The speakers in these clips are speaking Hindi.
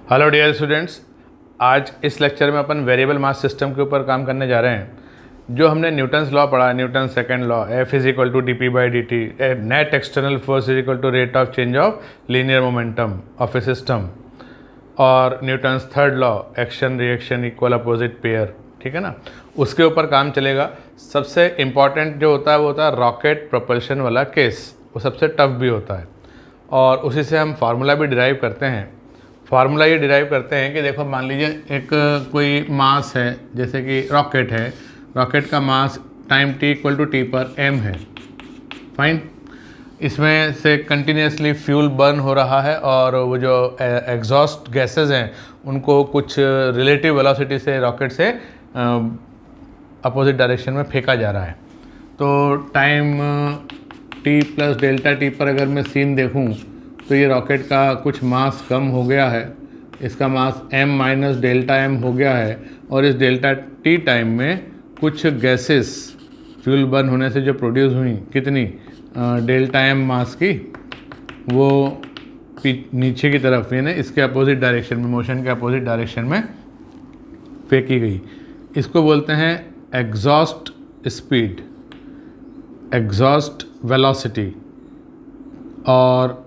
हेलो डियर स्टूडेंट्स, आज इस लेक्चर में अपन वेरिएबल मास सिस्टम के ऊपर काम करने जा रहे हैं। जो हमने न्यूटन्स लॉ पढ़ा, Newton second law, F is equal to dp/dt, net external force is equal to rate of change of linear momentum of a system, और Newton's third law, action reaction equal opposite pair, ठीक है ना। उसके ऊपर काम चलेगा। सबसे इम्पॉर्टेंट जो होता है वो होता है रॉकेट प्रोपल्शन वाला केस, वो सबसे टफ भी होता है और उसी से हम फार्मूला भी डिराइव करते हैं। फार्मूला ये डिराइव करते हैं कि देखो, मान लीजिए एक कोई मास है, जैसे कि रॉकेट है, रॉकेट का mass time t equal to T पर m है, फाइन। इसमें से कंटिन्यूसली फ्यूल बर्न हो रहा है और वो जो एग्जॉस्ट गैसेस हैं उनको कुछ रिलेटिव वेलोसिटी से रॉकेट से अपोजिट डायरेक्शन में फेंका जा रहा है। तो time t plus delta t पर अगर मैं सीन देखूं तो ये रॉकेट का कुछ मास कम हो गया है, इसका मास m माइनस डेल्टा m हो गया है और इस डेल्टा t टाइम में कुछ गैसेस फ्यूल बर्न होने से जो प्रोड्यूस हुई, कितनी डेल्टा m मास की, वो नीचे की तरफ यानी इसके अपोजिट डायरेक्शन में, मोशन के अपोजिट डायरेक्शन में फेंकी गई। इसको बोलते हैं एग्जॉस्ट स्पीड, एग्जॉस्ट वेलोसिटी, और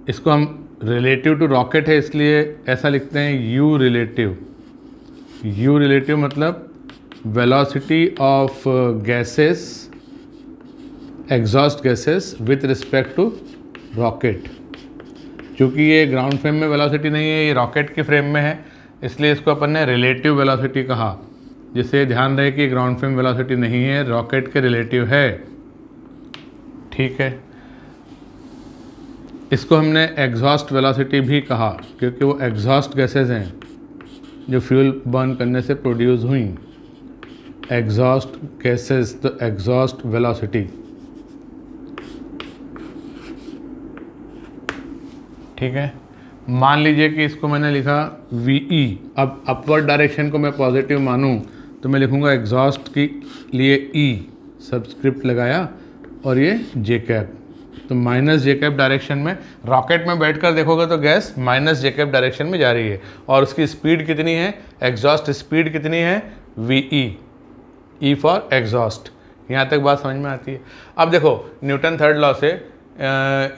इसको हम रिलेटिव टू रॉकेट है इसलिए ऐसा लिखते हैं u रिलेटिव। u रिलेटिव मतलब velocity of gases, exhaust gases with respect to rocket. क्योंकि ये ग्राउंड फ्रेम में वेलोसिटी नहीं है, ये रॉकेट की फ्रेम में है, इसलिए इसको अपन ने रिलेटिव वेलोसिटी कहा। जिससे ध्यान रहे कि ग्राउंड फ्रेम वेलोसिटी नहीं है, रॉकेट के रिलेटिव है, ठीक है। इसको हमने एग्जॉस्ट वेलोसिटी भी कहा क्योंकि वो एग्जॉस्ट गैसेस हैं जो फ्यूल बर्न करने से प्रोड्यूस हुई। एग्जॉस्ट गैसेस, तो एग्जॉस्ट वेलोसिटी, ठीक है। मान लीजिए कि इसको मैंने लिखा VE। अब अपवर्ड डायरेक्शन को मैं पॉजिटिव मानूं तो मैं लिखूंगा एग्जॉस्ट के लिए E सबस्क्रिप्ट लगाया और ये जे कैप, तो माइनस जे कैप डायरेक्शन में। रॉकेट में बैठकर देखोगे तो gas minus j cap direction में जा रही है और उसकी स्पीड कितनी है, एग्जॉस्ट स्पीड कितनी है, VE, E फॉर एग्जॉस्ट। यहाँ तक बात समझ में आती है। अब देखो, न्यूटन थर्ड लॉ से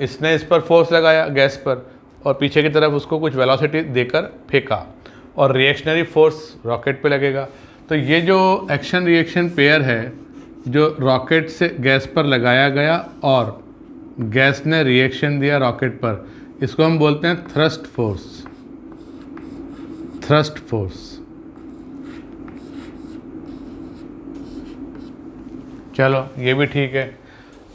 इसने इस पर फोर्स लगाया गैस पर और पीछे की तरफ उसको कुछ वेलोसिटी देकर फेंका और रिएक्शनरी फोर्स रॉकेट पे लगेगा। तो ये जो एक्शन रिएक्शन पेयर है जो रॉकेट से गैस पर लगाया गया और गैस ने रिएक्शन दिया रॉकेट पर, इसको हम बोलते हैं थ्रस्ट फोर्स। Thrust force. चलो ये भी ठीक है।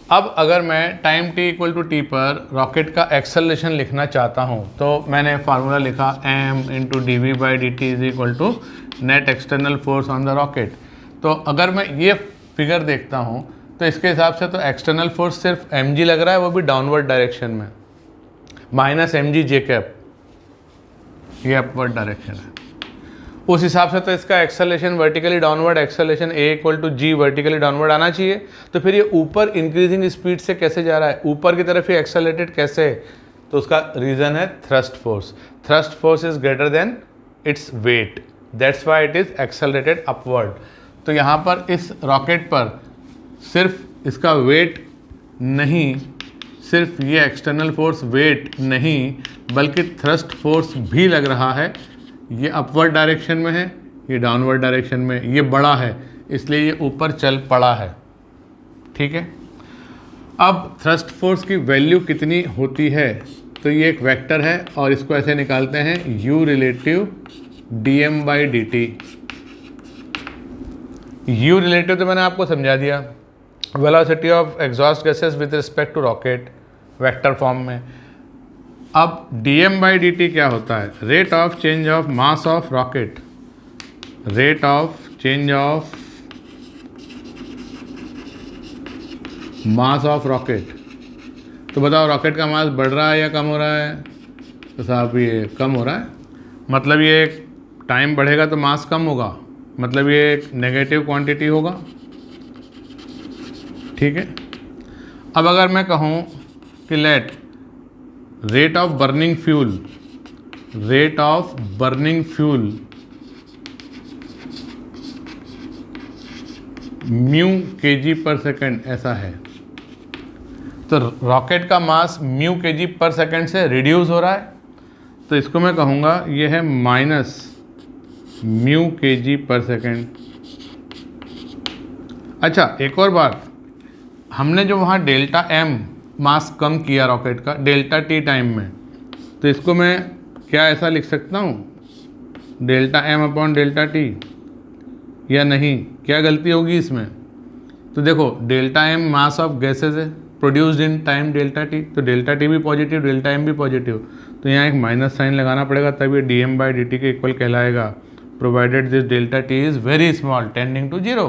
अब अगर मैं time t equal to T पर रॉकेट का एक्सेलरेशन लिखना चाहता हूँ तो मैंने फार्मूला लिखा m into dv/dt is equal to net external force on the rocket. तो अगर मैं ये फिगर देखता हूँ तो इसके हिसाब से तो एक्सटर्नल फोर्स सिर्फ mg लग रहा है, वो भी डाउनवर्ड डायरेक्शन में, माइनस mg जे कैप, ये अपवर्ड डायरेक्शन है। उस हिसाब से तो इसका acceleration vertically downward, acceleration a equal to g vertically downward आना चाहिए। तो फिर ये ऊपर इंक्रीजिंग स्पीड से कैसे जा रहा है, ऊपर की तरफ ये एक्सेलरेटेड कैसे है, तो उसका रीज़न है thrust force. Thrust force is greater than its weight, that's why it is accelerated upward. तो यहाँ पर इस रॉकेट पर सिर्फ इसका वेट नहीं, सिर्फ ये एक्सटर्नल फोर्स वेट नहीं, बल्कि थ्रस्ट फोर्स भी लग रहा है। ये अपवर्ड डायरेक्शन में है, ये डाउनवर्ड डायरेक्शन में, ये बड़ा है इसलिए ये ऊपर चल पड़ा है, ठीक है। अब थ्रस्ट फोर्स की वैल्यू कितनी होती है, तो ये एक वेक्टर है और इसको ऐसे निकालते हैं u relative dm/dt। u relative तो मैंने आपको समझा दिया, velocity of exhaust gases with respect to rocket, vector form में। अब dm/dt क्या होता है, rate of change of mass of rocket, rate of change of mass of rocket. तो बताओ रॉकेट का मास बढ़ रहा है या कम हो रहा है, तो साहब ये कम हो रहा है, मतलब ये टाइम बढ़ेगा तो मास कम होगा, मतलब ये एक नेगेटिव क्वांटिटी होगा, ठीक है। अब अगर मैं कहूँ कि let rate of burning fuel, rate of burning fuel mu KG पर सेकेंड ऐसा है। तो रॉकेट का मास म्यू केजी पर सेकेंड से रिड्यूस हो रहा है, तो इसको मैं कहूँगा ये है माइनस म्यू केजी पर सेकेंड। अच्छा, एक और बात, हमने जो वहाँ डेल्टा एम मास कम किया रॉकेट का डेल्टा टी टाइम में, तो इसको मैं क्या ऐसा लिख सकता हूँ, delta m upon delta t, या नहीं? क्या गलती होगी इसमें? तो देखो, delta m mass of gases है produced in time delta t, तो डेल्टा टी भी पॉजिटिव, डेल्टा एम भी पॉजिटिव, तो यहाँ एक माइनस साइन लगाना पड़ेगा, तब ये d m by d t के इक्वल कहलाएगा, provided this delta t is very small tending to zero,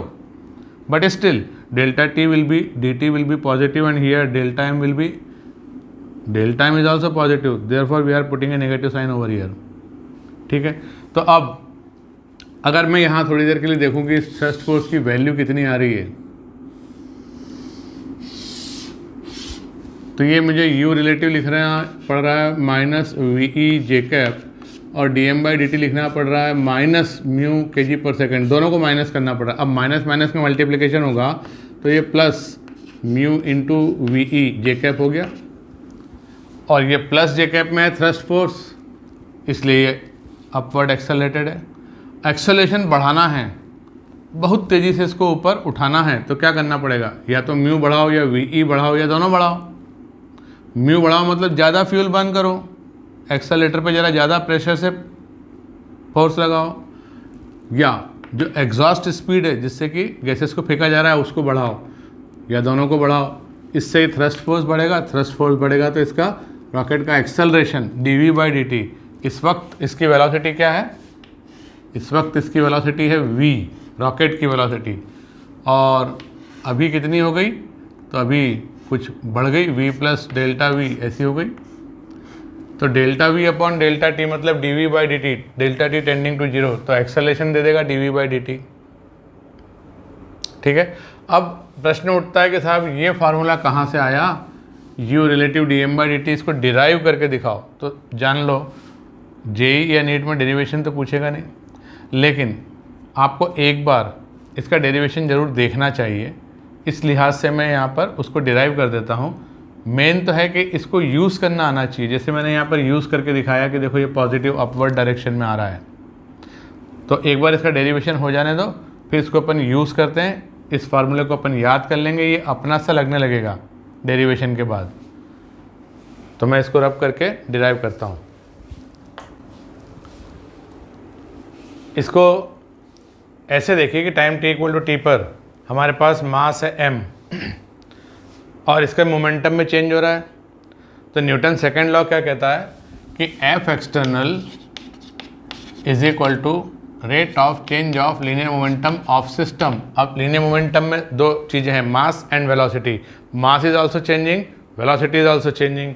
but still delta t will B, D t will be positive and here delta m will be, delta m is also positive, therefore we are putting a negative sign over here. ठीक है, तो अब अगर मैं यहाँ थोड़ी देर के लिए देखूँ कि इस थ्रस्ट फोर्स की वैल्यू कितनी आ रही है, तो ये मुझे यू रिलेटिव लिखना पड़ रहा है minus v e j cap, और d m by d t लिखना पड़ रहा है माइनस म्यू के जी पर सेकेंड, दोनों को माइनस करना पड़ रहा है। अब माइनस माइनस का मल्टीप्लिकेशन होगा तो ये plus mu into v e j cap हो गया, और ये प्लस जे कैप में है थ्रस्ट फोर्स, इसलिए ये अपवर्ड एक्सेलरेटेड है। एक्सेलरेशन बढ़ाना है, बहुत तेज़ी से इसको ऊपर उठाना है, तो क्या करना पड़ेगा, या तो म्यू बढ़ाओ या वी ई बढ़ाओ या दोनों बढ़ाओ। म्यू बढ़ाओ मतलब ज़्यादा फ्यूल बर्न करो, एक्सेलरेटर पे ज़रा ज़्यादा प्रेशर से फोर्स लगाओ, या जो एग्जॉस्ट स्पीड है जिससे कि गैसेस को फेंका जा रहा है उसको बढ़ाओ, या दोनों को बढ़ाओ। इससे थ्रस्ट फोर्स बढ़ेगा, थ्रस्ट फोर्स बढ़ेगा तो इसका रॉकेट का acceleration d v by d t, इस वक्त इसकी वेलोसिटी क्या है, इस वक्त इसकी वेलोसिटी है v, रॉकेट की वेलोसिटी, और अभी कितनी हो गई, तो अभी कुछ बढ़ गई, v प्लस डेल्टा वी ऐसी हो गई। तो delta v upon delta t मतलब d v by d t, delta t tending to zero, तो एक्सेलरेशन दे देगा d v by d t. ठीक है, अब प्रश्न उठता है कि साहब ये फार्मूला कहाँ से आया, u relative d m by d t, इसको डिराइव करके दिखाओ। तो जान लो, जेई या नीट में डेरिवेशन तो पूछेगा नहीं, लेकिन आपको एक बार इसका डेरिवेशन ज़रूर देखना चाहिए, इस लिहाज से मैं यहाँ पर उसको डिराइव कर देता हूँ। मेन तो है कि इसको यूज़ करना आना चाहिए, जैसे मैंने यहाँ पर यूज़ करके दिखाया कि देखो ये पॉजिटिव अपवर्ड डायरेक्शन में आ रहा है। तो एक बार इसका डेरिवेशन हो जाने दो, फिर इसको अपन यूज़ करते हैं, इस फार्मूले को अपन याद कर लेंगे, ये अपना सा लगने लगेगा डेरिवेशन के बाद। तो मैं इसको रब करके डिराइव करता हूँ। इसको ऐसे देखिए कि time t equal to T पर हमारे पास मास है m, और इसका मोमेंटम में चेंज हो रहा है। तो न्यूटन सेकेंड लॉ क्या कहता है कि F external is equal to rate of change of linear momentum of system. अब लीनियर मोमेंटम में दो चीज़ें हैं, mass and velocity. Mass is also changing, velocity is also changing.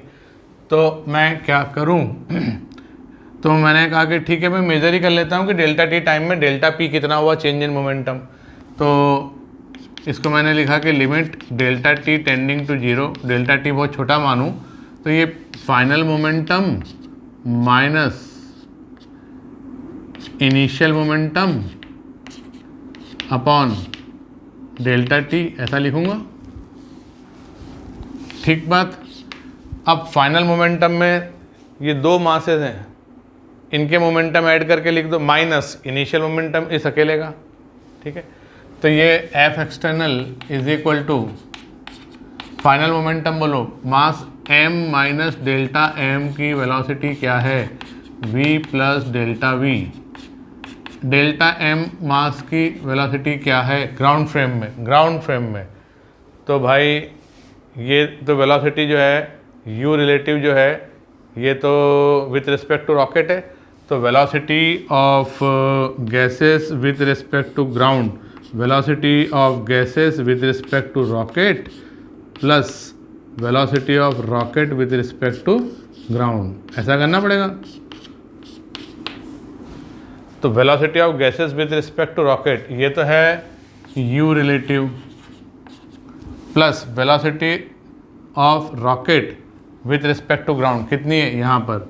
तो मैं क्या करूं तो मैंने कहा कि ठीक है, मैं मेजर ही कर लेता हूं कि डेल्टा टी टाइम में डेल्टा पी कितना हुआ चेंज इन मोमेंटम। तो इसको मैंने लिखा कि limit delta t tending to zero, delta t बहुत छोटा मानूं तो ये final momentum minus initial momentum upon delta t, ऐसा लिखूंगा। ठीक बात। अब फाइनल मोमेंटम में ये दो मासेस हैं, इनके मोमेंटम ऐड करके लिख दो, माइनस इनिशियल मोमेंटम इस अकेले का। ठीक है, तो ये f external is equal to final momentum, बोलो mass m minus delta m की वेलोसिटी क्या है, v plus delta v। Delta m mass की वेलोसिटी क्या है ग्राउंड फ्रेम में। तो भाई ये तो वेलोसिटी जो है u रिलेटिव जो है ये तो विथ रिस्पेक्ट टू रॉकेट है, तो velocity of gases with respect to ground, velocity of gases with respect to rocket plus velocity of rocket with respect to ground, ऐसा करना पड़ेगा। तो velocity of gases with respect to rocket ये तो है u relative plus velocity of rocket with respect to ground कितनी है यहाँ पर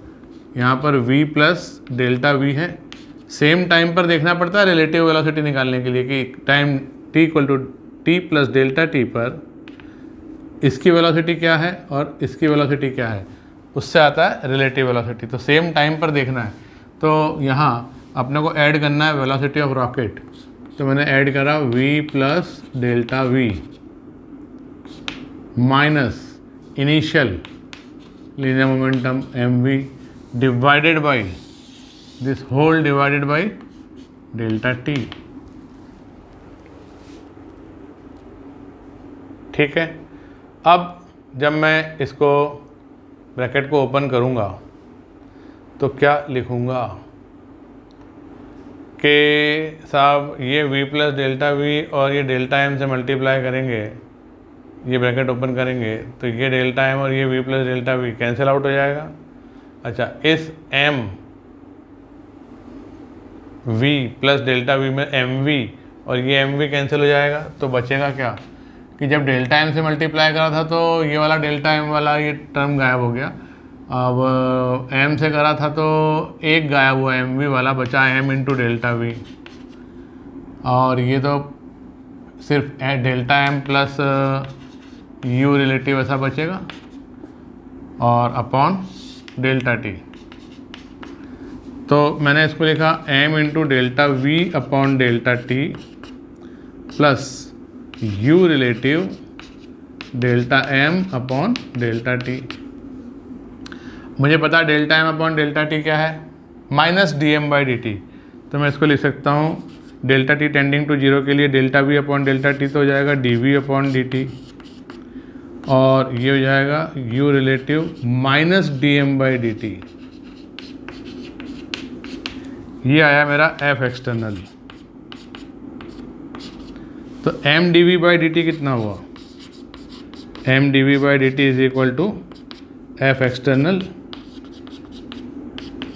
यहाँ पर v प्लस डेल्टा वी है। सेम टाइम पर देखना पड़ता है रिलेटिव वेलोसिटी निकालने के लिए कि time t equal to t plus delta t पर इसकी वेलोसिटी क्या है और इसकी वेलोसिटी क्या है, उससे आता है रिलेटिव वेलोसिटी। तो सेम टाइम पर देखना है। तो यहाँ अपने को ऐड करना है वेलोसिटी ऑफ रॉकेट। तो मैंने ऐड करा v plus delta v minus initial linear momentum mv divided by this whole divided by delta t. ठीक है। अब जब मैं इसको ब्रैकेट को ओपन करूँगा तो क्या लिखूँगा कि साहब ये v प्लस डेल्टा वी और ये डेल्टा m से मल्टीप्लाई करेंगे, ये ब्रैकेट ओपन करेंगे तो ये डेल्टा m और ये v plus delta we cancel out हो जाएगा। अच्छा, इस m v plus delta we में mv और ये mv कैंसिल हो जाएगा। तो बचेगा क्या कि जब डेल्टा m से मल्टीप्लाई करा था तो ये वाला डेल्टा m वाला ये टर्म गायब हो गया। अब m से करा था तो एक गायब हुआ mv वाला, बचा m इंटू डेल्टा वी और ये तो सिर्फ delta m plus u relative ऐसा बचेगा और अपॉन डेल्टा टी। तो मैंने इसको लिखा m into delta v upon delta t plus u relative delta m upon delta t. मुझे पता है delta m upon delta t क्या है, minus d m by d t. तो मैं इसको लिख सकता हूँ delta t tending to zero के लिए delta v upon delta t तो हो जाएगा d v upon d t और ये हो जाएगा u relative minus d m by d t. ये आया मेरा f एक्सटर्नल। तो m d v by d t कितना हुआ, m d v by d t is equal to f external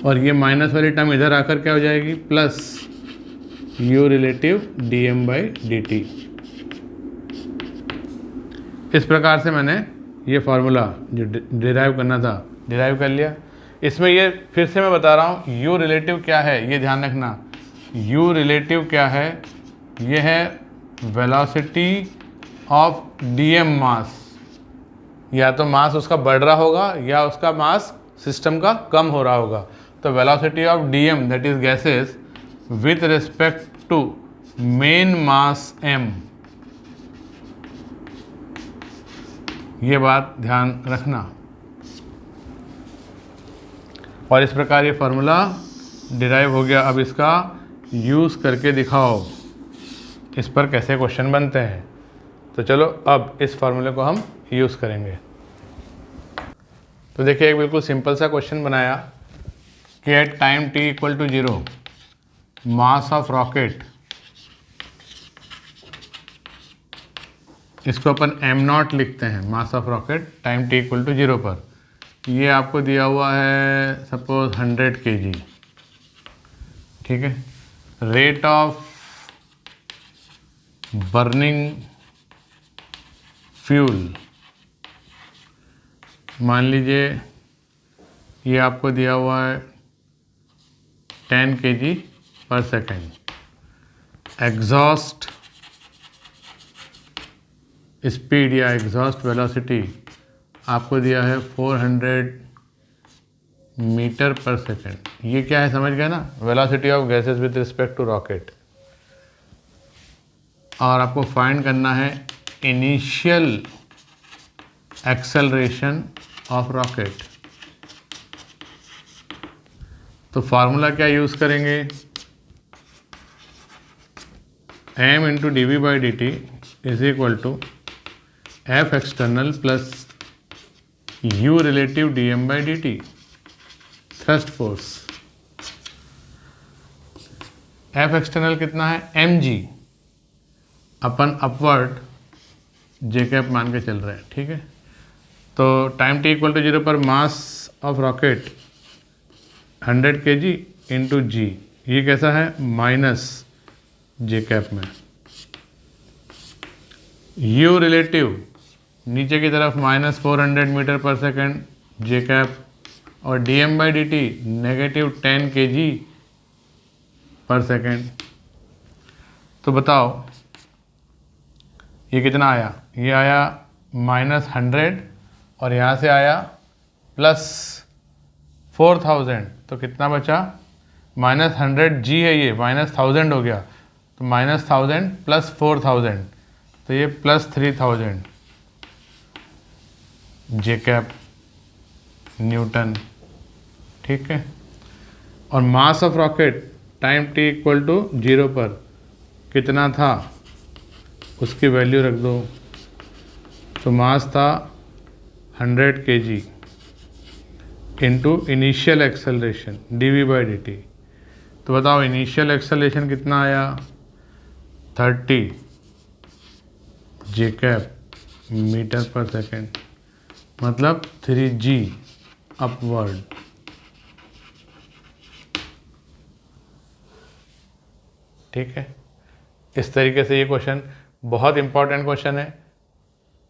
और ये माइनस वाली टर्म इधर आकर क्या हो जाएगी plus u relative d m by d t. इस प्रकार से मैंने ये फार्मूला जो डिराइव करना था डिराइव कर लिया। इसमें ये फिर से मैं बता रहा हूँ u रिलेटिव क्या है, ये ध्यान रखना। u रिलेटिव क्या है, ये है वेलोसिटी ऑफ dm मास। या तो मास उसका बढ़ रहा होगा या उसका मास सिस्टम का कम हो रहा होगा। तो velocity of dm that is gases with respect to main mass m, ये बात ध्यान रखना। और इस प्रकार ये फार्मूला डिराइव हो गया। अब इसका यूज़ करके दिखाओ इस पर कैसे क्वेश्चन बनते हैं। तो चलो अब इस फार्मूले को हम यूज़ करेंगे। तो देखिए एक बिल्कुल सिंपल सा क्वेश्चन बनाया कि at time t equal to 0 mass of rocket, इसको अपन m0 लिखते हैं, mass of rocket time t equal to 0 पर। ये आपको दिया हुआ है सपोज 100 kg, ठीक है। रेट ऑफ बर्निंग फ्यूल मान लीजिए ये आपको दिया हुआ है 10 kg पर सेकेंड। एग्जॉस्ट स्पीड या एग्जॉस्ट वेलोसिटी आपको दिया है 400 मीटर पर सेकेंड। ये क्या है समझ गए ना, velocity of gases with respect to rocket. और आपको फाइंड करना है इनिशियल एक्सेलरेशन ऑफ रॉकेट। तो फार्मूला क्या यूज़ करेंगे, m into d v by d t is equal to F external plus u relative d m by d t, thrust force. F external कितना है mg, अपन अपवर्ड जे कैप मान के चल रहे हैं, ठीक है। तो टाइम t इक्वल टू 0 पर mass of rocket 100 kg into g, ये कैसा है माइनस जे कैप में। u रिलेटिव नीचे की तरफ -400 मीटर पर सेकेंड जे कैप और dm/dt -10 kg/s। तो बताओ ये कितना आया? ये आया -100 और यहाँ से आया +4000, तो कितना बचा? -100g है, ये -1000 हो गया, तो -1000 + 4000, तो ये +3000 J न्यूटन। ठीक है। और मास ऑफ रॉकेट टाइम t = 0 पर कितना था उसकी वैल्यू रख दो। तो मास था 100 kg into initial acceleration dv/dt। तो बताओ इनिशियल एक्सेलरेशन कितना आया? 30 J मीटर/सेकेंड, मतलब 3g अपवर्ड। ठीक है। इस तरीके से ये क्वेश्चन बहुत इंपॉर्टेंट क्वेश्चन है।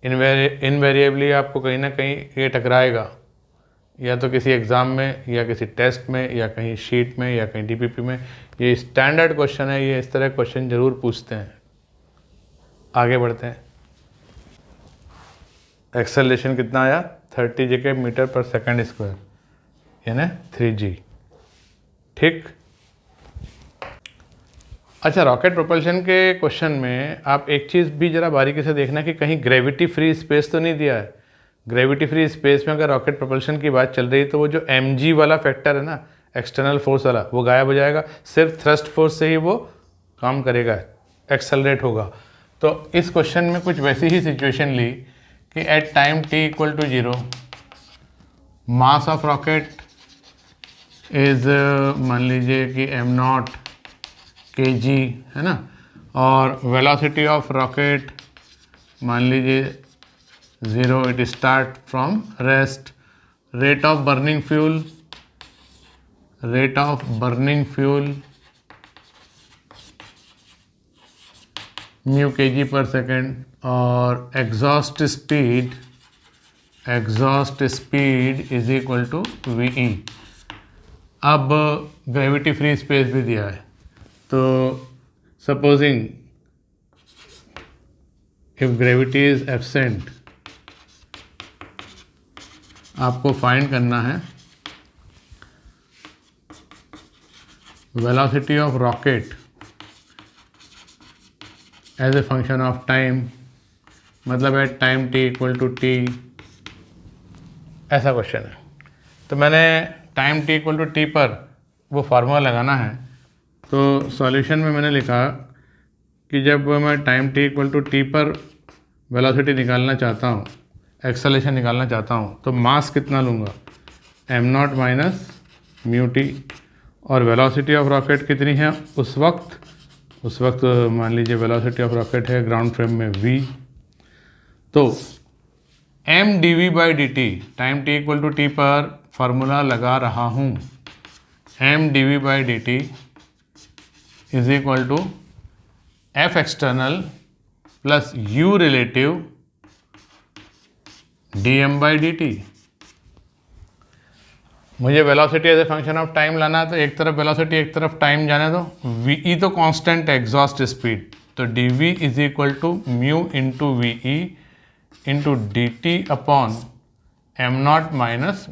इनवेरिएबली आपको कहीं ना कहीं ये टकराएगा, या तो किसी एग्ज़ाम में, या किसी टेस्ट में, या कहीं शीट में, या कहीं डीपीपी में। ये स्टैंडर्ड क्वेश्चन है, ये इस तरह क्वेश्चन ज़रूर पूछते हैं। आगे बढ़ते हैं। एक्सेलरेशन कितना आया? 30 J मीटर/सेकेंड स्क्वायर, यानी 3g। ठीक। अच्छा, रॉकेट प्रोपल्शन के क्वेश्चन में आप एक चीज़ भी ज़रा बारीकी से देखना कि कहीं ग्रेविटी फ्री स्पेस तो नहीं दिया है। ग्रेविटी फ्री स्पेस में अगर रॉकेट प्रोपल्शन की बात चल रही है तो वो जो mg वाला फैक्टर है ना, एक्सटर्नल फोर्स वाला, वो गायब हो जाएगा। सिर्फ थ्रस्ट फोर्स से ही वो काम करेगा, एक्सेलरेट होगा। तो इस क्वेश्चन में कुछ वैसी ही सिचुएशन ली कि at time t = 0 mass of rocket is, मान लीजिए कि m0 kg है ना, और वेलोसिटी ऑफ रॉकेट मान लीजिए 0, it start from rest. Rate of burning fuel μ kg/s, और exhaust speed is equal to VE। अब ग्रेविटी फ्री स्पेस भी दिया है, तो supposing if gravity is absent, आपको फाइंड करना है velocity of rocket as a function of time, मतलब एट टाइम t = t। ऐसा क्वेश्चन है। तो मैंने टाइम t = t पर वो फार्मूला लगाना है। तो सॉल्यूशन में मैंने लिखा कि जब मैं टाइम t = t पर वेलोसिटी निकालना चाहता हूँ, एक्सेलरेशन निकालना चाहता हूँ, तो मास कितना लूँगा? m0 - μt। और वेलोसिटी ऑफ रॉकेट कितनी है उस वक्त मान लीजिए वेलोसिटी ऑफ रॉकेट है ग्राउंड फ्रेम में v। तो m dv/dt time t = t पर फार्मूला लगा रहा हूँ। m dv/dt is equal to f external plus u relative dm/dt। मुझे velocity as a function of time लाना है, तो एक तरफ वेलोसिटी एक तरफ टाइम जाने दो। VE तो कांस्टेंट है, एग्जॉस्ट स्पीड, तो dv is equal to mu into VE into dt upon m0 -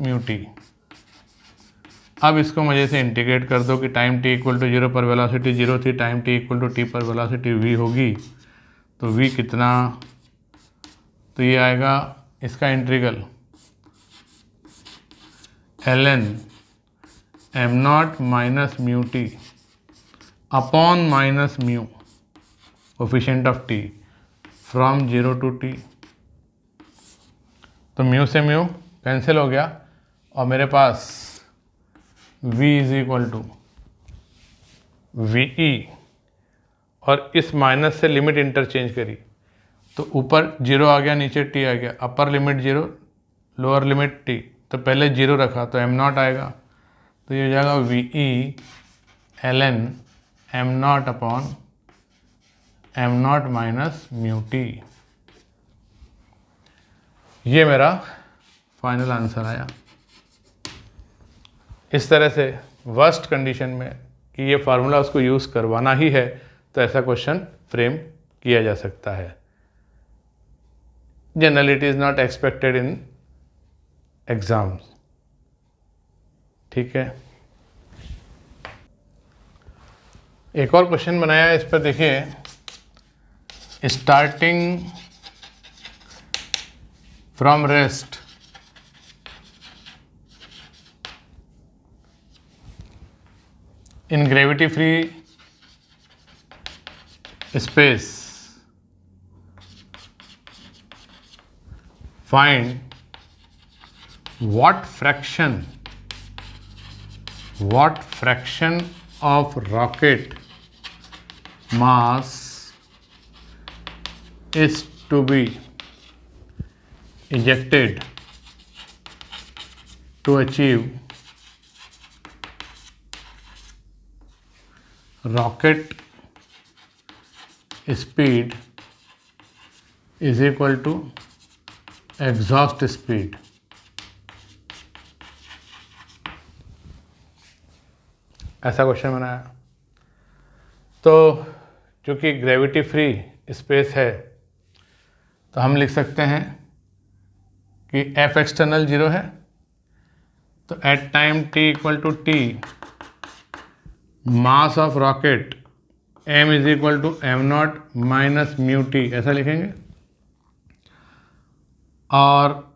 μt। अब इसको मजे से इंटीग्रेट कर दो कि टाइम t = 0 पर वेलोसिटी 0 थी, टाइम t = t पर वेलोसिटी v होगी। तो v कितना? तो ये आएगा इसका integral ln m0 - μt upon minus mu coefficient of t from 0 to t। तो म्यू से म्यू कैंसिल हो गया और मेरे पास v is equal to VE, और इस माइनस से लिमिट इंटरचेंज करी तो ऊपर 0 आ गया, नीचे t आ गया। Upper limit 0, lower limit t, तो पहले 0 रखा तो m0 आएगा। तो ये हो जाएगा VE ln m0 upon m0 minus μt। ये मेरा फाइनल आंसर आया। इस तरह से वर्स्ट कंडीशन में कि ये फार्मूला उसको यूज़ करवाना ही है, तो ऐसा क्वेश्चन फ्रेम किया जा सकता है। Generally it is not expected in exams. ठीक है, एक और क्वेश्चन बनाया है, इस पर देखिए, starting from rest in gravity free space, find what fraction of rocket mass is to be ejected to achieve rocket speed is equal to exhaust speed। ऐसा क्वेश्चन बनाया। तो चूँकि ग्रेविटी फ्री स्पेस है, तो हम लिख सकते हैं कि एफ एक्सटर्नल 0 है, तो at time t equal to t mass of rocket m is equal to m naught minus mu t, ऐसा लिखेंगे। और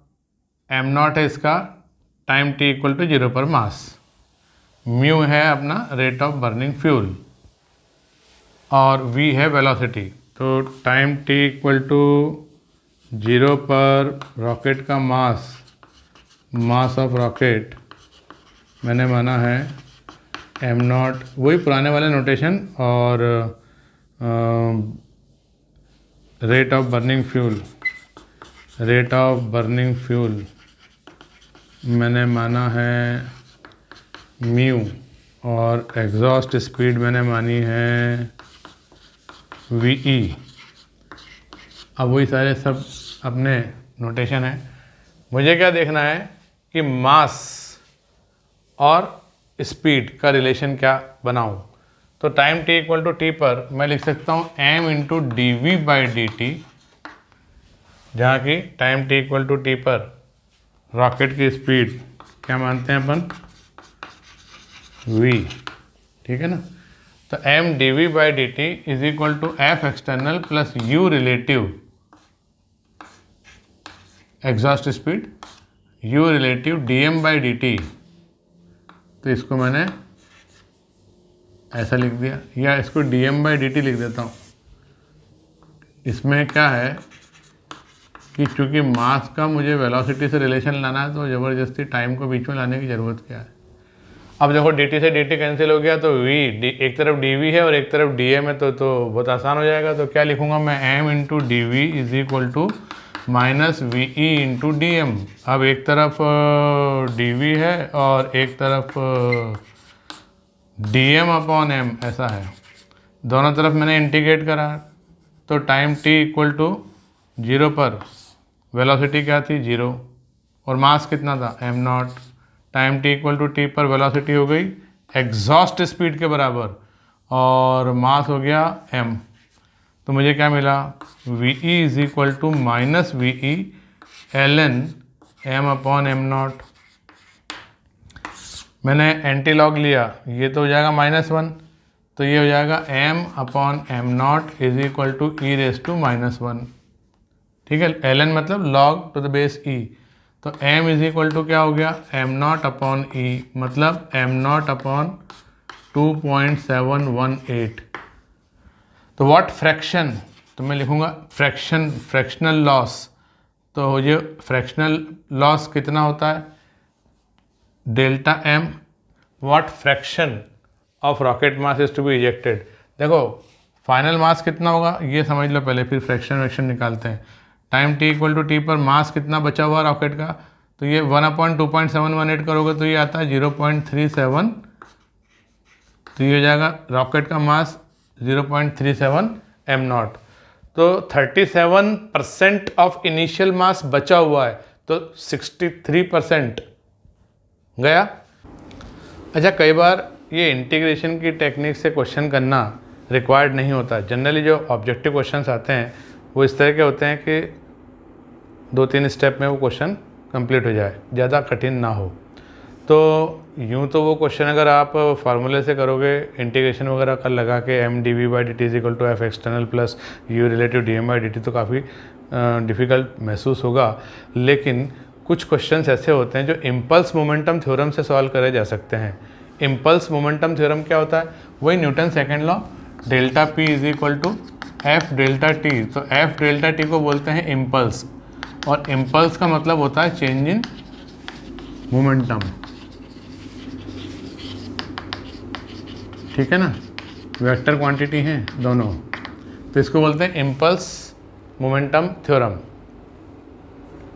एम नॉट है इसका टाइम t इक्वल टू 0 पर मास, म्यू है अपना रेट ऑफ बर्निंग फ्यूल, और v है वेलोसिटी। तो टाइम t इक्वल टू 0 पर रॉकेट का मास ऑफ रॉकेट मैंने माना है एम नॉट, वही पुराने वाले नोटेशन, और रेट ऑफ बर्निंग फ्यूल मैंने माना है म्यू, और एग्जॉस्ट स्पीड मैंने मानी है वी। अब वही सारे सब अपने नोटेशन है। मुझे क्या देखना है कि मास और स्पीड का रिलेशन क्या बनाऊं। तो time t equal to T पर मैं लिख सकता हूं m into d v by d t, जहाँ की time t equal to T पर रॉकेट की स्पीड क्या मानते हैं अपन, v। ठीक है ना। तो m d v by d t is equal to F external plus u relative exhaust speed, u relative d m by d t. तो इसको मैंने ऐसा लिख दिया, या इसको dm बाई डी टी लिख देता हूँ। इसमें क्या है कि चूँकि मास का मुझे वेलोसिटी से रिलेशन लाना है, तो ज़बरदस्ती टाइम को बीच में लाने की ज़रूरत क्या है। अब देखो dt से dt कैंसिल हो गया, तो v एक तरफ dv है और एक तरफ dm है, तो बहुत आसान हो जाएगा। तो क्या लिखूँगा मैं, m into d v is equal to minus v e into d m. अब एक तरफ डी वी है और एक तरफ डी एम अपॉन एम, ऐसा है। दोनों तरफ मैंने इंटीग्रेट करा, तो टाइम t इक्वल टू 0 पर वेलोसिटी क्या थी, 0, और मास कितना था, m nought. Time t equal to T पर वेलोसिटी हो गई एग्जॉस्ट स्पीड के बराबर, और मास हो गया m। तो मुझे क्या मिला, v e is equal to minus v e l n m upon m naught. मैंने एंटी लॉग लिया, ये तो हो जाएगा -1, तो ये हो जाएगा m upon m naught is equal to e raise to -1। ठीक है, एल एन मतलब log to the base e। तो m इज इक्वल टू क्या हो गया, एम नॉट अपॉन ई, मतलब एम नॉट अपॉन 2.718। तो व्हाट फ्रैक्शन, तो मैं लिखूँगा फ्रैक्शनल लॉस। तो ये फ्रैक्शनल लॉस कितना होता है, delta m। What fraction of rocket mass is to be ejected. देखो फाइनल मास कितना होगा ये समझ लो पहले, फिर फ्रैक्शन निकालते हैं। Time t equal to T पर मास कितना बचा हुआ रॉकेट का, तो ये 1/2.718 करोगे तो ये आता है 0.37। तो ये हो जाएगा रॉकेट का मास 0.37 m नॉट। तो 37% ऑफ इनिशियल मास बचा हुआ है, तो 63% गया। अच्छा, कई बार ये इंटीग्रेशन की टेक्निक से क्वेश्चन करना रिक्वायर्ड नहीं होता। जनरली जो ऑब्जेक्टिव क्वेश्चंस आते हैं वो इस तरह के होते हैं कि 2-3 स्टेप में वो क्वेश्चन कंप्लीट हो जाए, ज़्यादा कठिन ना हो। तो यूँ तो वो क्वेश्चन अगर आप फार्मूले से करोगे, इंटीग्रेशन वगैरह कर लगा के mdv/dt is equal to F external plus u relative dm/dt, तो काफ़ी डिफ़िकल्ट महसूस होगा। लेकिन कुछ क्वेश्चंस ऐसे होते हैं जो इम्पल्स मोमेंटम थ्योरम से सॉल्व करे जा सकते हैं। इम्पल्स मोमेंटम थ्योरम क्या होता है? वही Newton second law, delta p is equal to F delta t. तो एफ डेल्टा टी को बोलते हैं इम्पल्स, और इम्पल्स का मतलब होता है चेंज इन मोमेंटम, ठीक है ना, वेक्टर क्वांटिटी हैं दोनों, तो इसको बोलते हैं impulse momentum theorem.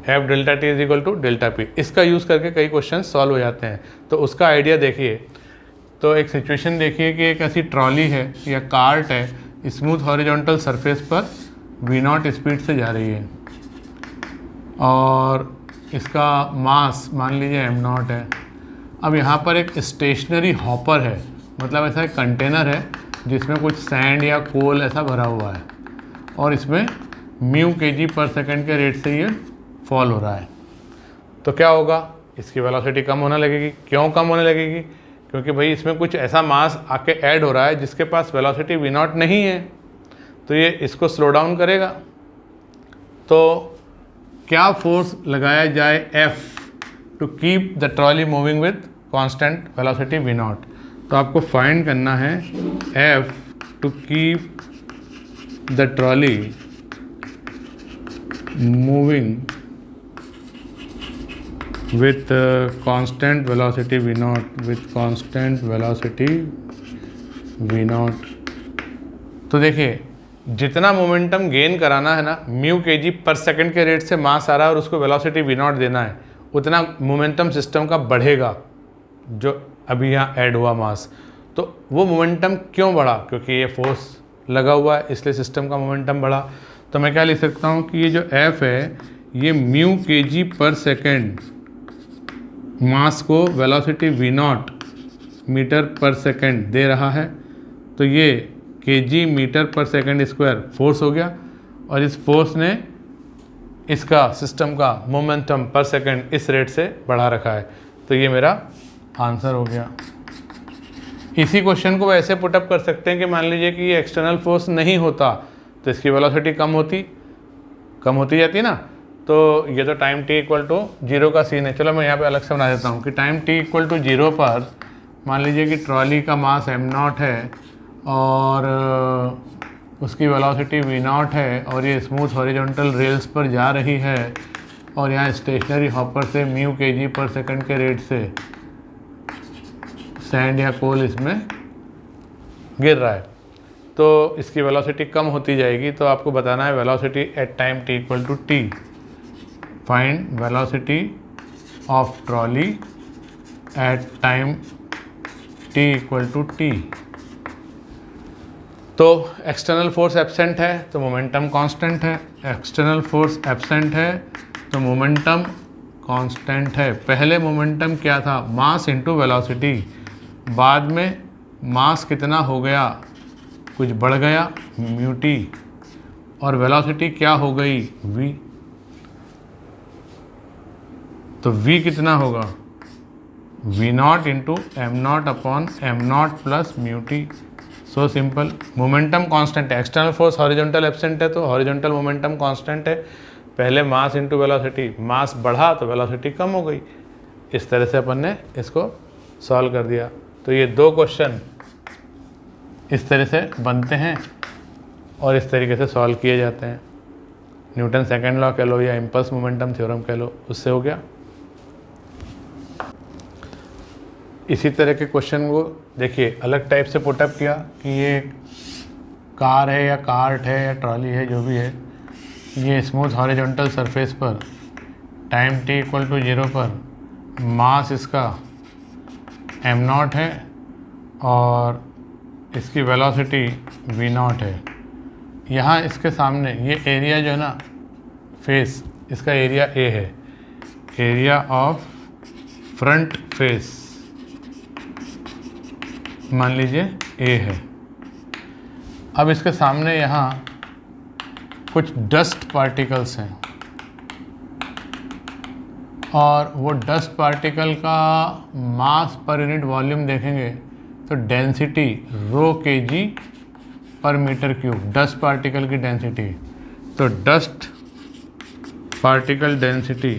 F delta t is equal to delta p, इसका यूज़ करके कई क्वेश्चन सॉल्व हो जाते हैं। तो उसका आइडिया देखिए। तो एक सिचुएशन देखिए कि एक ऐसी ट्रॉली है या कार्ट है, स्मूथ हॉरिजॉन्टल सरफेस पर v0 स्पीड से जा रही है, और इसका मास मान लीजिए m0 है। अब यहाँ पर एक स्टेशनरी हॉपर है, मतलब ऐसा एक कंटेनर है जिसमें कुछ सैंड या कोल ऐसा भरा हुआ है, और इसमें म्यू kg/सेकंड के रेट से ये फॉल हो रहा है। तो क्या होगा? इसकी वेलोसिटी कम होने लगेगी। क्यों कम होने लगेगी? क्योंकि भाई इसमें कुछ ऐसा मास आके ऐड हो रहा है जिसके पास वेलोसिटी v0 नहीं है, तो ये इसको स्लो डाउन करेगा। तो क्या फोर्स लगाया जाए F to keep the trolley moving with constant velocity v0? तो आपको फाइंड करना है F to keep the trolley moving with constant velocity v0, with constant velocity v0। तो देखिए, जितना मोमेंटम गेन कराना है ना, म्यू kg/सेकंड के रेट से मास आ रहा है और उसको वेलोसिटी v0 देना है, उतना मोमेंटम सिस्टम का बढ़ेगा जो अभी यहाँ ऐड हुआ मास। तो वो मोमेंटम क्यों बढ़ा? क्योंकि ये फोर्स लगा हुआ है, इसलिए सिस्टम का मोमेंटम बढ़ा। तो मैं क्या लिख सकता हूँ कि ये जो F है ये म्यू kg/सेकंड मास को वेलोसिटी v0 मीटर/सेकंड दे रहा है, तो ये kg/मीटर/सेकंड² फोर्स हो गया, और इस फोर्स ने इसका सिस्टम का मोमेंटम पर सेकंड इस रेट से बढ़ा रखा है। तो ये मेरा आंसर हो गया। इसी क्वेश्चन को ऐसे पुटअप कर सकते हैं कि मान लीजिए कि ये एक्सटर्नल फोर्स नहीं होता तो इसकी वेलोसिटी कम होती जाती ना। तो ये तो टाइम t इक्वल टू 0 का सीन है। चलो मैं यहाँ पे अलग से बना देता हूँ कि टाइम t इक्वल टू 0 पर मान लीजिए कि ट्रॉली का मास m0 है और उसकी वेलोसिटी v0 है, और ये स्मूथ हॉरिजॉन्टल रेल्स पर जा रही है, और यहाँ स्टेशनरी हॉपर से म्यू kg/सेकंड के रेट से सैंड या कोल इसमें गिर रहा है। तो इसकी वेलोसिटी कम होती जाएगी। तो आपको बताना है velocity at time t equal to t। Find velocity of trolley at time t equal to t। तो एक्सटर्नल फोर्स एब्सेंट है तो मोमेंटम कांस्टेंट है, एक्सटर्नल फोर्स एब्सेंट है तो मोमेंटम कांस्टेंट है। पहले मोमेंटम क्या था? Mass into velocity. बाद में मास कितना हो गया? कुछ बढ़ गया, म्यू टी, और वेलोसिटी क्या हो गई? v। तो v कितना होगा? v0 into m0 upon m0 plus mu T. So simple. Momentum constant है, एक्सटर्नल फोर्स हॉरिजॉन्टल एब्सेंट है तो हॉरिजॉन्टल मोमेंटम कांस्टेंट है। पहले मास इंटू वेलोसिटी, मास बढ़ा तो वेलोसिटी कम हो गई। इस तरह से अपन ने इसको सॉल्व कर दिया। तो ये दो क्वेश्चन इस तरह से बनते हैं और इस तरीके से सॉल्व किए जाते हैं। न्यूटन सेकेंड लॉ कह लो या इम्पल्स मोमेंटम थ्योरम कह लो, उससे हो गया। इसी तरह के क्वेश्चन को देखिए अलग टाइप से पुटअप किया कि ये कार है या कार्ट है या ट्रॉली है, जो भी है, ये स्मूथ हॉरिजॉन्टल सरफेस पर टाइम t इक्वल टू 0 पर मास इसका m0 है और इसकी वेलोसिटी v0 है। यहाँ इसके सामने ये एरिया जो है ना, फेस, इसका एरिया A है, एरिया ऑफ फ्रंट फेस मान लीजिए ए है। अब इसके सामने यहाँ कुछ डस्ट पार्टिकल्स हैं और वो डस्ट पार्टिकल का मास पर यूनिट वॉल्यूम देखेंगे तो डेंसिटी रो kg पर मीटर क्यूब, डस्ट पार्टिकल की डेंसिटी। तो डस्ट पार्टिकल डेंसिटी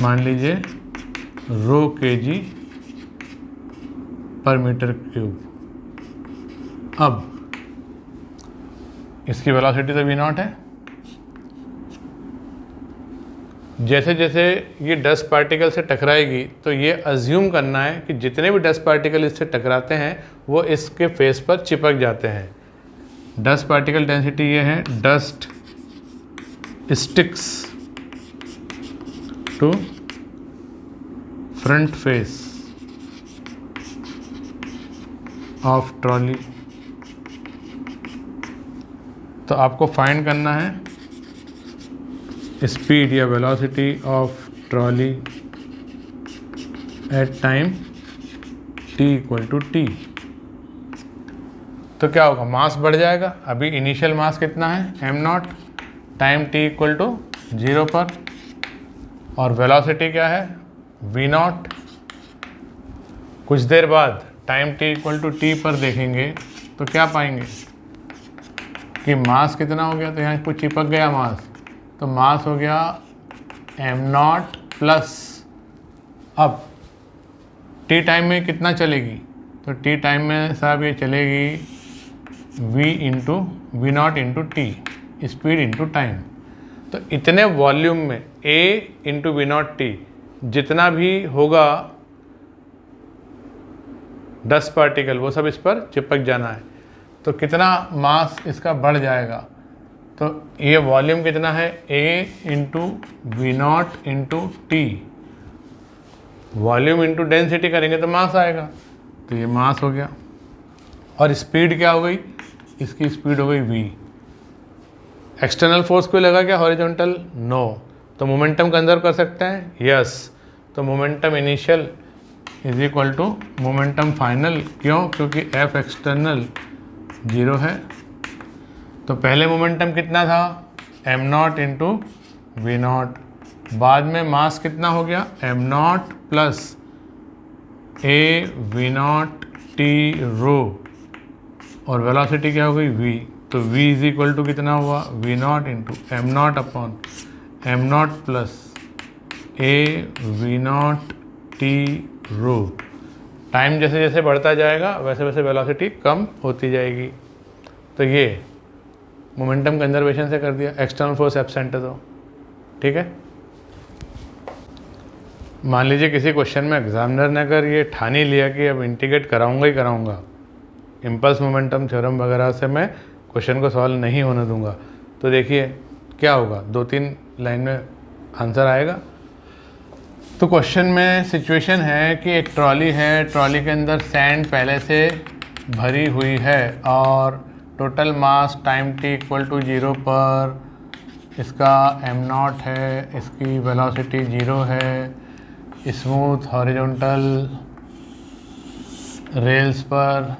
मान लीजिए रो kg पर मीटर क्यूब। अब इसकी वेलोसिटी तो v0 है। जैसे जैसे ये डस्ट पार्टिकल से टकराएगी तो ये अज्यूम करना है कि जितने भी डस्ट पार्टिकल इससे टकराते हैं वो इसके फेस पर चिपक जाते हैं। डस्ट पार्टिकल डेंसिटी ये है, dust sticks to front face of trolley. तो आपको फाइंड करना है स्पीड या velocity of trolley at time t equal to t. तो क्या होगा, मास बढ़ जाएगा। अभी इनिशियल मास कितना है m0, time t equal to 0 पर, और वेलोसिटी क्या है v0। कुछ देर बाद time t equal to T पर देखेंगे तो क्या पाएंगे कि मास कितना हो गया। तो यहाँ कुछ चिपक गया मास, तो मास हो गया m0 प्लस, अब t टाइम में कितना चलेगी, तो t टाइम में साहब ये चलेगी v0 into T, speed into time. तो इतने वॉल्यूम में a इंटू v0 t जितना भी होगा डस्ट पार्टिकल वो सब इस पर चिपक जाना है। तो कितना मास इसका बढ़ जाएगा, तो ये वॉल्यूम कितना है a into v0 into T, volume into density करेंगे तो मास आएगा। तो ये मास हो गया। और स्पीड क्या हो गई, इसकी स्पीड हो गई v। एक्सटर्नल फोर्स कोई लगा क्या हॉरिजॉन्टल, नो। तो मोमेंटम कंजर्व कर सकते हैं, यस। तो momentum initial is equal to momentum final, क्यों, क्योंकि F एक्सटर्नल 0 है। तो पहले मोमेंटम कितना था m0 इंटू v0, बाद में मास कितना हो गया m0 plus a v0 t रो, और वेलोसिटी क्या हो गई v। तो v इज इक्वल टू कितना हुआ v0 into m0 upon m0 plus a v0 t rho. Time जैसे जैसे बढ़ता जाएगा वैसे वैसे वेलोसिटी कम होती जाएगी। तो ये मोमेंटम कंजर्वेशन से कर दिया, एक्सटर्नल फोर्स एब्सेंट है तो ठीक है। मान लीजिए किसी क्वेश्चन में एग्जामिनर ने अगर ये ठान ही लिया कि अब इंटीग्रेट कराऊंगा ही कराऊंगा, इम्पल्स मोमेंटम थ्योरम वगैरह से मैं क्वेश्चन को सॉल्व नहीं होने दूंगा, तो देखिए क्या होगा, 2-3 लाइन में आंसर आएगा। तो क्वेश्चन में सिचुएशन है कि एक ट्रॉली है, ट्रॉली के अंदर सैंड पहले से भरी हुई है और total mass time t equal to 0 पर इसका m0 है, इसकी वेलोसिटी 0 है, स्मूथ हॉरिजॉन्टल रेल्स पर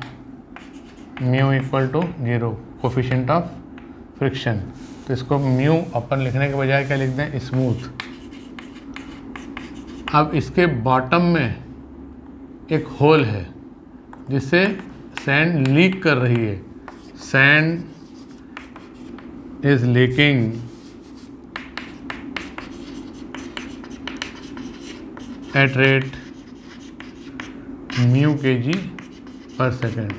mu equal to 0, coefficient of friction. तो इसको म्यू अपन लिखने के बजाय क्या लिख दें, स्मूथ। अब इसके बॉटम में एक होल है जिससे सैंड लीक कर रही है, sand is leaking at rate mu kg पर सेकेंड,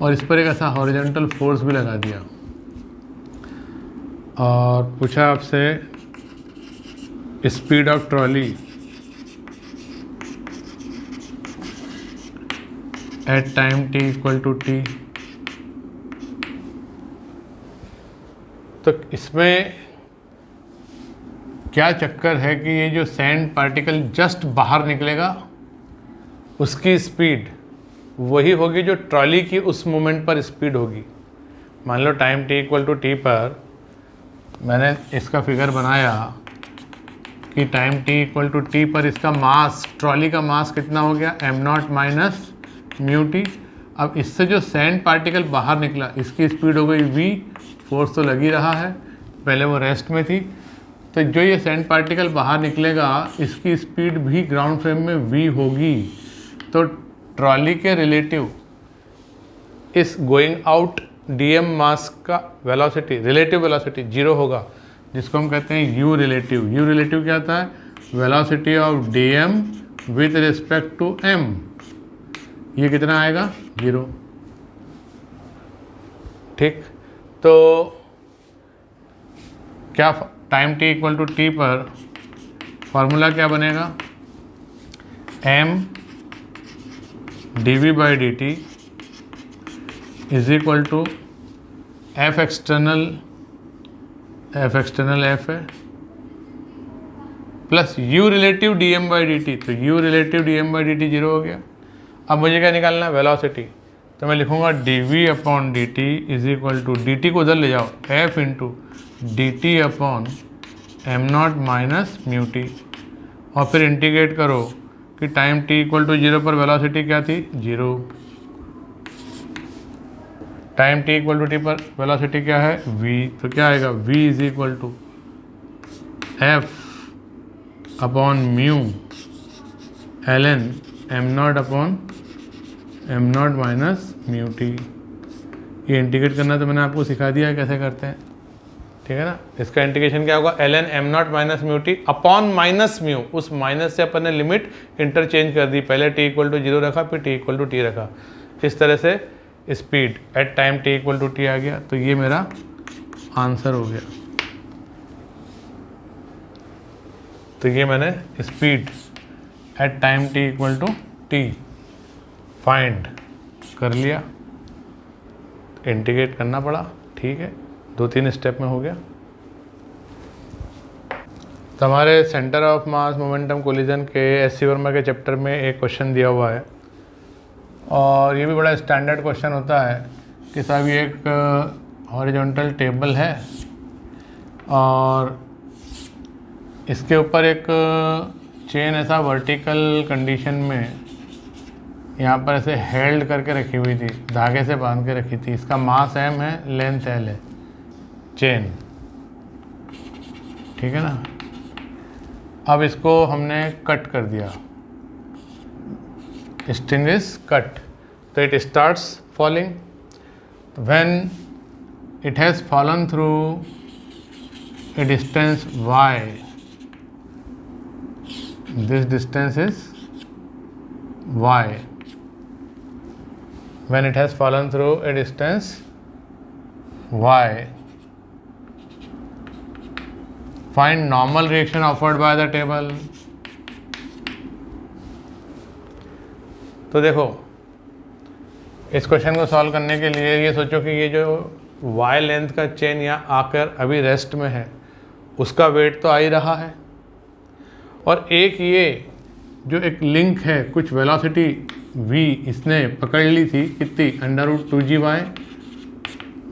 और इस पर एक ऐसा हॉरिजॉन्टल फोर्स भी लगा दिया और पूछा आपसे speed of trolley at time t equal to t. तो इसमें क्या चक्कर है कि ये जो सैंड पार्टिकल जस्ट बाहर निकलेगा उसकी स्पीड वही होगी जो ट्रॉली की उस मोमेंट पर स्पीड होगी। मान लो time t equal to T पर मैंने इसका फिगर बनाया कि time t equal to T पर इसका मास, ट्रॉली का मास कितना हो गया, m0 माइनस म्यू टी। अब इससे जो सैंड पार्टिकल बाहर निकला इसकी स्पीड हो गई v, फोर्स तो लग ही रहा है, पहले वो रेस्ट में थी। तो जो ये सैंड पार्टिकल बाहर निकलेगा इसकी स्पीड भी ग्राउंड फ्रेम में v होगी। तो ट्रॉली के रिलेटिव इस गोइंग आउट dm मास का वेलोसिटी, रिलेटिव वेलोसिटी 0 होगा, जिसको हम कहते हैं u रिलेटिव। u रिलेटिव क्या होता है, velocity of dm with respect to m। ये कितना आएगा, 0। ठीक, तो क्या time t equal to T पर फॉर्मूला क्या बनेगा, m dv by d t is equal to F external f है plus u relative dm by d t. तो u relative dm by d t 0 हो गया। अब मुझे क्या निकालना है, वेलोसिटी। तो मैं लिखूंगा dv upon d t is equal to, d t को उधर ले जाओ, f into d t upon m0 minus mu t, और फिर इंटीग्रेट करो कि टाइम t इक्वल टू 0 पर वेलोसिटी क्या थी, 0। Time t equal to T पर वेलोसिटी क्या है, v। तो क्या आएगा, v is equal to f upon mu ln m0 upon m0 minus mu t. ये इंटीग्रेट करना तो मैंने आपको सिखा दिया है कैसे करते हैं, ठीक है ना। इसका इंटीग्रेशन क्या होगा, ln m0 minus mu T upon minus mu. उस माइनस से अपन ने लिमिट इंटरचेंज कर दी, पहले t इक्वल टू 0 रखा, फिर t इक्वल टू टी रखा। इस तरह से speed at time t equal to t आ गया। तो ये मेरा आंसर हो गया। तो ये मैंने speed at time t equal to t find कर लिया, इंटीग्रेट करना पड़ा, ठीक है, 2-3 स्टेप में हो गया। तो हमारे centre of mass momentum collision के एस.सी. वर्मा के चैप्टर में एक क्वेश्चन दिया हुआ है, और ये भी बड़ा स्टैंडर्ड क्वेश्चन होता है कि साहब ये एक हॉरिजॉन्टल टेबल है और इसके ऊपर एक चेन ऐसा वर्टिकल कंडीशन में यहाँ पर ऐसे हेल्ड करके रखी हुई थी, धागे से बांध के रखी थी। इसका मास m है, लेंथ l है, चेन, ठीक है ना। अब इसको हमने कट कर दिया, string is cut, so it starts falling. When it has fallen through a distance y, this distance is y. When it has fallen through a distance y, find normal reaction offered by the table. तो देखो, इस क्वेश्चन को सॉल्व करने के लिए ये सोचो कि ये जो y लेंथ का चेन यहाँ आकर अभी रेस्ट में है, उसका वेट तो आ ही रहा है, और एक ये जो एक लिंक है, कुछ वेलोसिटी v इसने पकड़ ली थी, कितनी, √2gy,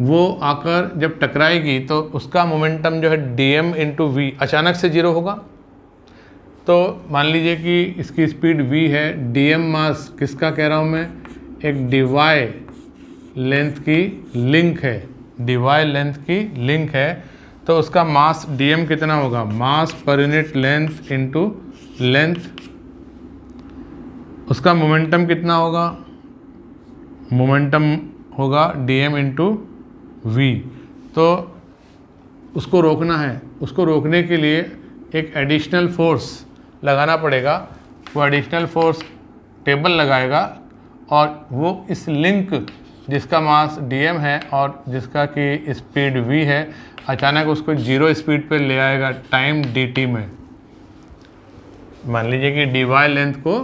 वो आकर जब टकराएगी तो उसका मोमेंटम जो है dm इंटू वी अचानक से 0 होगा। तो मान लीजिए कि इसकी स्पीड v है, dm मास किसका कह रहा हूँ मैं, एक dy लेंथ की लिंक है, dy लेंथ की लिंक है, तो उसका मास dm कितना होगा, मास पर यूनिट लेंथ इंटू लेंथ। उसका मोमेंटम कितना होगा, मोमेंटम होगा dm इंटू वी। तो उसको रोकना है, उसको रोकने के लिए एक एडिशनल फोर्स लगाना पड़ेगा। वो एडिशनल फोर्स टेबल लगाएगा और वो इस लिंक जिसका मास dm है और जिसका कि स्पीड v है, अचानक उसको 0 स्पीड पे ले आएगा टाइम dt में। मान लीजिए कि dy लेंथ को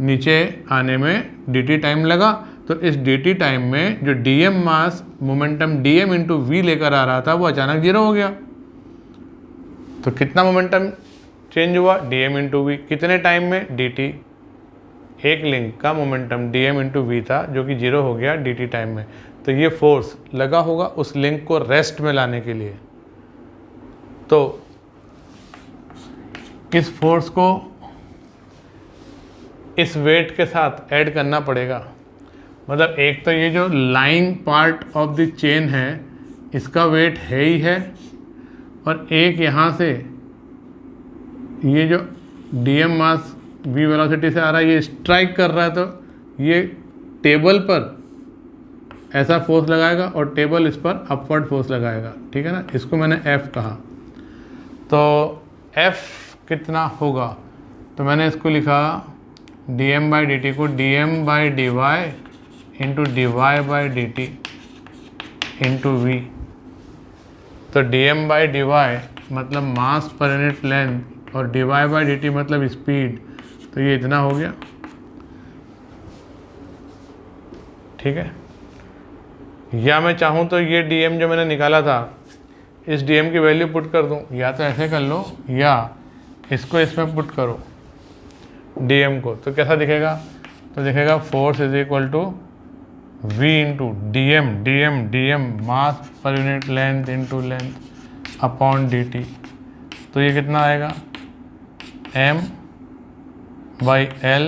नीचे आने में dt टाइम लगा, तो इस dt टाइम में जो dm mass momentum dm into v लेकर आ रहा था वो अचानक 0 हो गया। तो कितना मोमेंटम चेंज हुआ, dm इंटू वी, कितने टाइम में, dt। एक लिंक का मोमेंटम dm इंटू वी था जो कि 0 हो गया dt टाइम में। तो ये फोर्स लगा होगा उस लिंक को रेस्ट में लाने के लिए। तो इस फोर्स को इस वेट के साथ ऐड करना पड़ेगा। मतलब एक तो ये जो lying part of the chain है इसका वेट है ही है, और एक यहाँ से ये जो डीएम मास v वेलोसिटी से आ रहा है ये स्ट्राइक कर रहा है, तो ये टेबल पर ऐसा फोर्स लगाएगा और टेबल इस पर अपवर्ड फोर्स लगाएगा। ठीक है ना, इसको मैंने F कहा। तो F कितना होगा, तो मैंने इसको लिखा dm बाई dt को dm by dy into dy by dt into v। तो dm बाई dy मतलब मास पर यूनिट लेंथ और dy बाई dt मतलब स्पीड, तो ये इतना हो गया। ठीक है, या मैं चाहूँ तो ये dm जो मैंने निकाला था इस dm की वैल्यू पुट कर दूँ, या तो ऐसे कर लो या इसको इसमें पुट करो dm को, तो कैसा दिखेगा, तो दिखेगा force is equal to v into dm mass पर unit length into length upon dt। तो ये कितना आएगा, m by l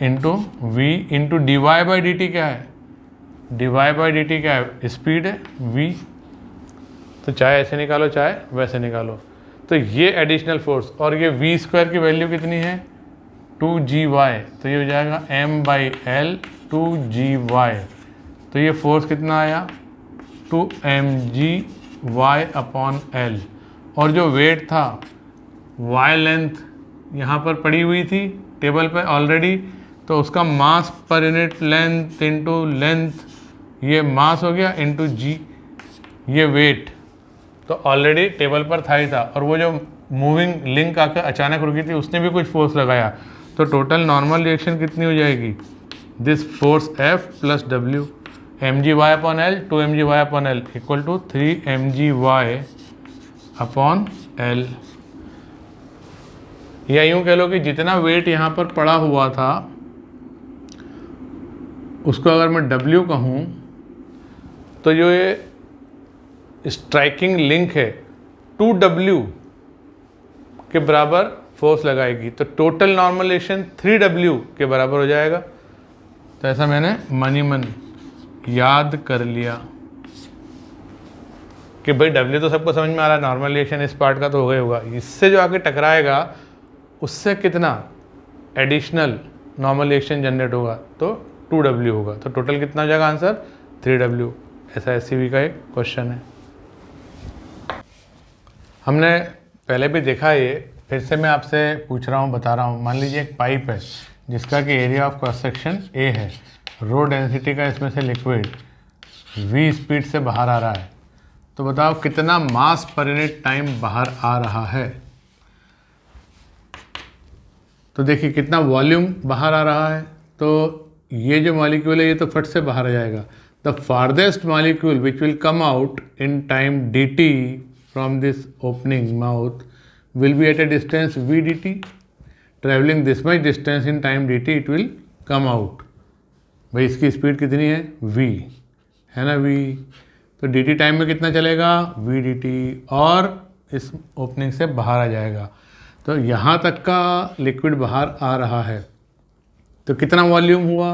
into v into dy by dt क्या है, dy बाई dt क्या है, स्पीड है v। तो चाहे ऐसे निकालो चाहे वैसे निकालो। तो ये एडिशनल फोर्स, और ये v स्क्वायर की वैल्यू कितनी है 2gy, तो ये हो जाएगा m बाई l 2gy। तो ये फोर्स कितना आया 2mgy अपॉन l। और जो वेट था y लेंथ यहाँ पर पड़ी हुई थी टेबल पर ऑलरेडी, तो उसका मास पर यूनिट लेंथ इंटू लेंथ, ये मास हो गया इंटू g, ये वेट तो ऑलरेडी टेबल पर था ही था, और वो जो मूविंग लिंक आकर अचानक रुकी थी उसने भी कुछ फोर्स लगाया, तो टोटल नॉर्मल रिएक्शन कितनी हो जाएगी, this force F plus W mgy upon l 2mgy upon l equal to 3mgy upon l। या यूँ कह लो कि जितना वेट यहाँ पर पड़ा हुआ था उसको अगर मैं W कहूँ तो जो ये स्ट्राइकिंग लिंक है 2W के बराबर फोर्स लगाएगी, तो टोटल नॉर्मलेशन 3W के बराबर हो जाएगा। तो ऐसा मैंने मनी मन याद कर लिया कि भाई W तो सबको समझ में आ रहा है, नॉर्मलेशन इस पार्ट का तो हो गया होगा, इससे जो आके टकराएगा उससे कितना एडिशनल नॉर्मलेशन जनरेट होगा, तो 2W होगा। तो टोटल कितना हो जाएगा आंसर 3W। ऐसा SCV का एक क्वेश्चन है। हमने पहले भी देखा है, ये फिर से मैं आपसे पूछ रहा हूँ, बता रहा हूँ। मान लीजिए एक पाइप है जिसका कि area of cross section A है, रो डेंसिटी का इसमें से लिक्विड v स्पीड से बाहर आ रहा है, तो बताओ कितना मास पर यूनिट टाइम बाहर आ रहा है। तो देखिए कितना वॉल्यूम बाहर आ रहा है, तो ये जो मॉलिक्यूल है ये तो फट से बाहर आ जाएगा। The farthest molecule which will come out in time dt from this opening mouth will be at a distance v dt, traveling this much distance in time dt it will come out। भाई इसकी स्पीड कितनी है v है ना, v, तो dt टाइम में कितना चलेगा v dt, और इस ओपनिंग से बाहर आ जाएगा। तो यहाँ तक का लिक्विड बाहर आ रहा है, तो कितना वॉल्यूम हुआ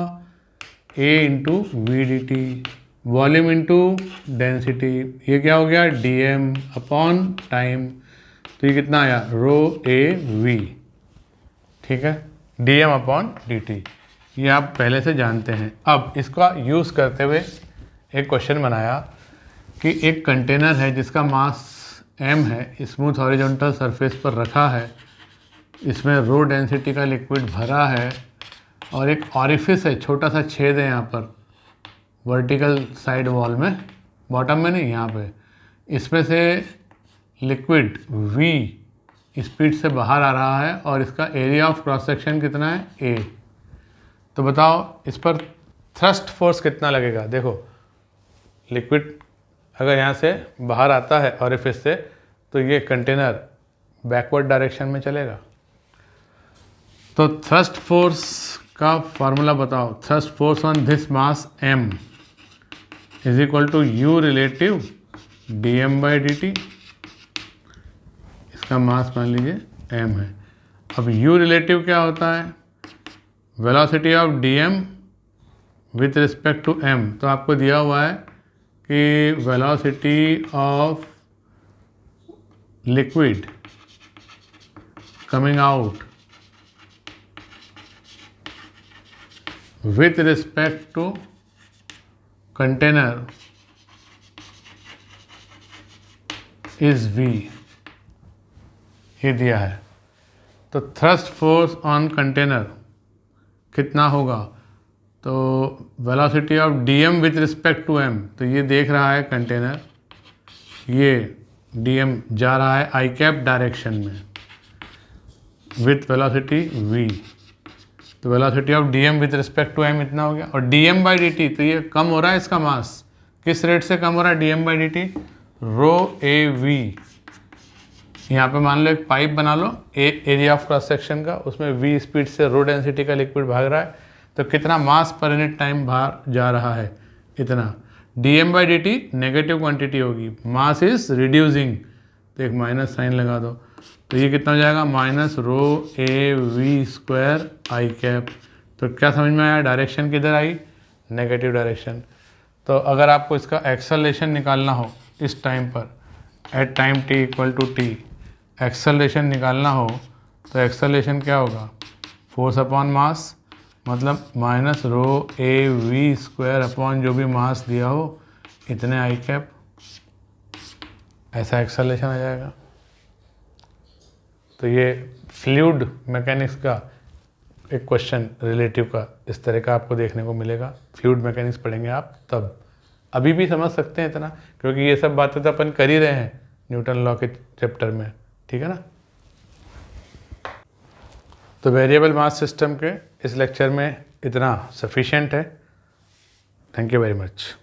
a into v d t, volume into density, ये क्या हो गया dm अपॉन टाइम, तो ये कितना आया रो ए वी। ठीक है, dm अपॉन dt, ये आप पहले से जानते हैं। अब इसका यूज़ करते हुए एक क्वेश्चन बनाया कि एक कंटेनर है जिसका मास m है, स्मूथ हॉरिजॉन्टल सरफेस पर रखा है, इसमें रो डेंसिटी का लिक्विड भरा है, और एक ऑरिफिस है, छोटा सा छेद है यहाँ पर वर्टिकल साइड वॉल में, बॉटम में नहीं, यहाँ पे, इसमें से लिक्विड v स्पीड से बाहर आ रहा है, और इसका एरिया ऑफ क्रॉस सेक्शन कितना है a। तो बताओ इस पर थ्रस्ट फोर्स कितना लगेगा। देखो लिक्विड अगर यहाँ से बाहर आता है ऑरिफिस से, तो ये कंटेनर बैकवर्ड डायरेक्शन में चलेगा। तो थ्रस्ट फोर्स का फार्मूला बताओ। Thrust force on this mass m is equal to u relative dm by dt। इसका मास मान लीजिए m है। अब u रिलेटिव क्या होता है, velocity of dm with respect to m। तो आपको दिया हुआ है कि velocity of liquid coming out with respect to container is v, ये दिया है। तो थ्रस्ट फोर्स ऑन कंटेनर कितना होगा, तो velocity of dm with respect to m। तो ये देख रहा है कंटेनर, ये dm जा रहा है आई कैप डायरेक्शन में विथ वेलोसिटी v। तो velocity of dm with respect to m इतना हो गया। और dm बाई dt, तो ये कम हो रहा है इसका मास, किस रेट से कम हो रहा है dm by dt, rho a v. यहाँ पे मान लो एक पाइप बना लो, एरिया ऑफ क्रॉस सेक्शन का, उसमें v स्पीड से रो डेंसिटी का लिक्विड भाग रहा है, तो कितना मास पर यूनिट टाइम बाहर जा रहा है, इतना। dm by dt negative quantity होगी, मास इज रिड्यूसिंग, तो एक माइनस साइन लगा दो, तो ये कितना हो जाएगा, minus rho a we square I cap. तो क्या समझ में आया, डायरेक्शन किधर आई, नेगेटिव डायरेक्शन। तो अगर आपको इसका एक्सेलरेशन निकालना हो इस टाइम पर, at time t equal to t, acceleration निकालना हो तो एक्सेलरेशन क्या होगा, फोर्स अपॉन मास, मतलब minus rho a we square upon जो भी मास दिया हो इतने आई कैप, ऐसा एक्सेलरेशन आ जाएगा। तो ये फ्लूइड मैकेनिक्स का एक क्वेश्चन रिलेटिव का इस तरह का आपको देखने को मिलेगा। फ्लूइड मैकेनिक्स पढ़ेंगे आप तब, अभी भी समझ सकते हैं इतना, क्योंकि ये सब बातें तो अपन कर ही रहे हैं न्यूटन लॉ के चैप्टर में, ठीक है ना। तो वेरिएबल मास सिस्टम के इस लेक्चर में इतना सफिशिएंट है। Thank you very much.